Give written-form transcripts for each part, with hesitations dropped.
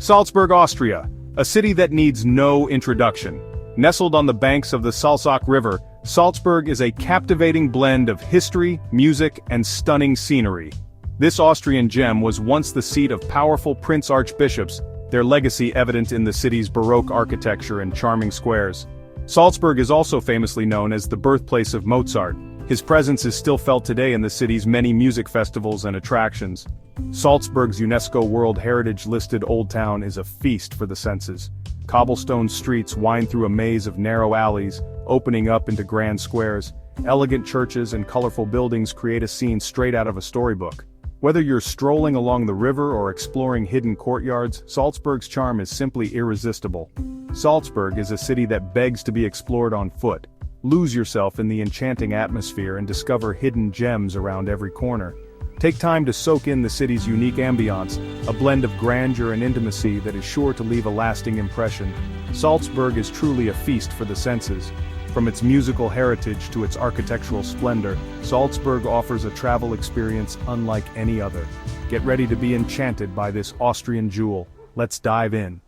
Salzburg, Austria, a city that needs no introduction. Nestled on the banks of the Salzach River, Salzburg is a captivating blend of history, music, and stunning scenery. This Austrian gem was once the seat of powerful prince-archbishops, their legacy evident in the city's baroque architecture and charming squares. Salzburg is also famously known as the birthplace of Mozart. His presence is still felt today in the city's many music festivals and attractions. Salzburg's UNESCO World Heritage-listed Old Town is a feast for the senses. Cobblestone streets wind through a maze of narrow alleys, opening up into grand squares. Elegant churches and colorful buildings create a scene straight out of a storybook. Whether you're strolling along the river or exploring hidden courtyards, Salzburg's charm is simply irresistible. Salzburg is a city that begs to be explored on foot. Lose yourself in the enchanting atmosphere and discover hidden gems around every corner. Take time to soak in the city's unique ambiance, a blend of grandeur and intimacy that is sure to leave a lasting impression. Salzburg is truly a feast for the senses. From its musical heritage to its architectural splendor, Salzburg offers a travel experience unlike any other. Get ready to be enchanted by this Austrian jewel. Let's dive in.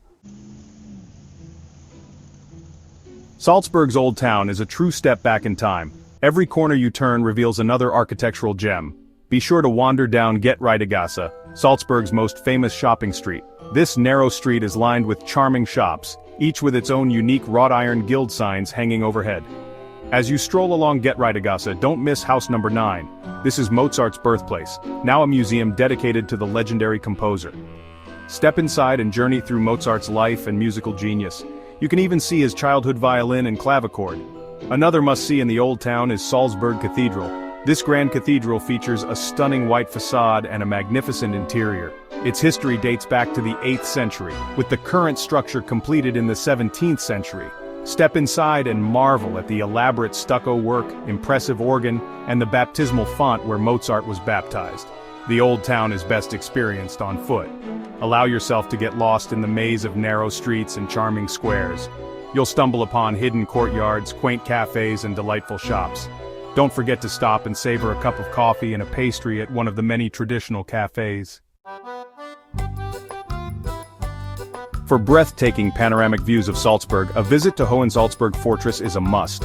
Salzburg's Old Town is a true step back in time. Every corner you turn reveals another architectural gem. Be sure to wander down Get-Reitergasse, Salzburg's most famous shopping street. This narrow street is lined with charming shops, each with its own unique wrought iron guild signs hanging overhead. As you stroll along Get-Reitergasse, don't miss house number 9. This is Mozart's birthplace, now a museum dedicated to the legendary composer. Step inside and journey through Mozart's life and musical genius. You can even see his childhood violin and clavichord. Another must-see in the Old Town is Salzburg Cathedral. This grand cathedral features a stunning white facade and a magnificent interior. Its history dates back to the 8th century, with the current structure completed in the 17th century. Step inside and marvel at the elaborate stucco work, impressive organ, and the baptismal font where Mozart was baptized. The Old Town is best experienced on foot. Allow yourself to get lost in the maze of narrow streets and charming squares. You'll stumble upon hidden courtyards, quaint cafes, and delightful shops. Don't forget to stop and savor a cup of coffee and a pastry at one of the many traditional cafes. For breathtaking panoramic views of Salzburg, a visit to Hohensalzburg Fortress is a must.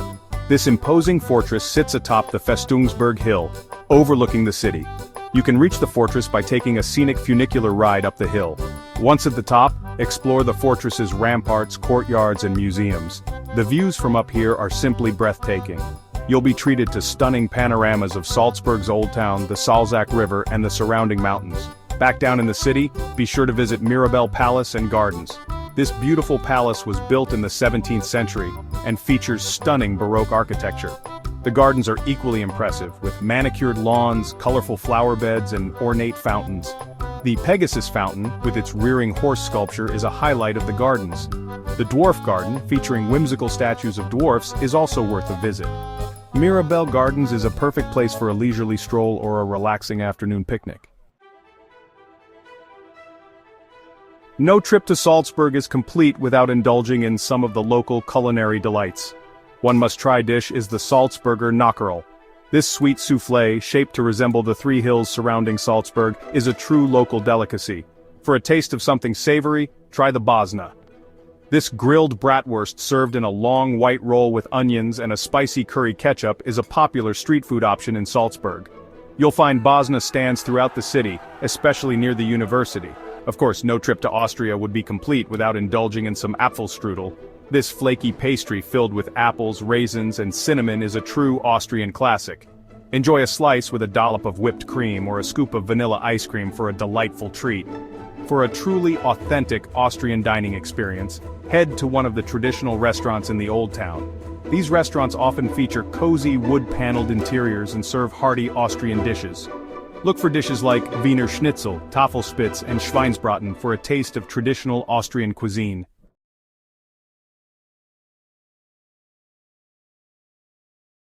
This imposing fortress sits atop the Festungsberg Hill, overlooking the city. You can reach the fortress by taking a scenic funicular ride up the hill. Once at the top, explore the fortress's ramparts, courtyards, and museums. The views from up here are simply breathtaking. You'll be treated to stunning panoramas of Salzburg's Old Town, the Salzach River, and the surrounding mountains. Back down in the city, be sure to visit Mirabell Palace and Gardens. This beautiful palace was built in the 17th century and features stunning Baroque architecture. The gardens are equally impressive, with manicured lawns, colorful flower beds, and ornate fountains. The Pegasus Fountain, with its rearing horse sculpture, is a highlight of the gardens. The Dwarf Garden, featuring whimsical statues of dwarfs, is also worth a visit. Mirabell Gardens is a perfect place for a leisurely stroll or a relaxing afternoon picnic. No trip to Salzburg is complete without indulging in some of the local culinary delights. One must-try dish is the Salzburger Knockerl. This sweet soufflé, shaped to resemble the 3 hills surrounding Salzburg, is a true local delicacy. For a taste of something savory, try the Bosna. This grilled bratwurst served in a long white roll with onions and a spicy curry ketchup is a popular street food option in Salzburg. You'll find Bosna stands throughout the city, especially near the university. Of course, no trip to Austria would be complete without indulging in some Apfelstrudel. This flaky pastry filled with apples, raisins, and cinnamon is a true Austrian classic. Enjoy a slice with a dollop of whipped cream or a scoop of vanilla ice cream for a delightful treat. For a truly authentic Austrian dining experience, head to one of the traditional restaurants in the Old Town. These restaurants often feature cozy wood-paneled interiors and serve hearty Austrian dishes. Look for dishes like Wiener Schnitzel, Tafelspitz, and Schweinsbraten for a taste of traditional Austrian cuisine.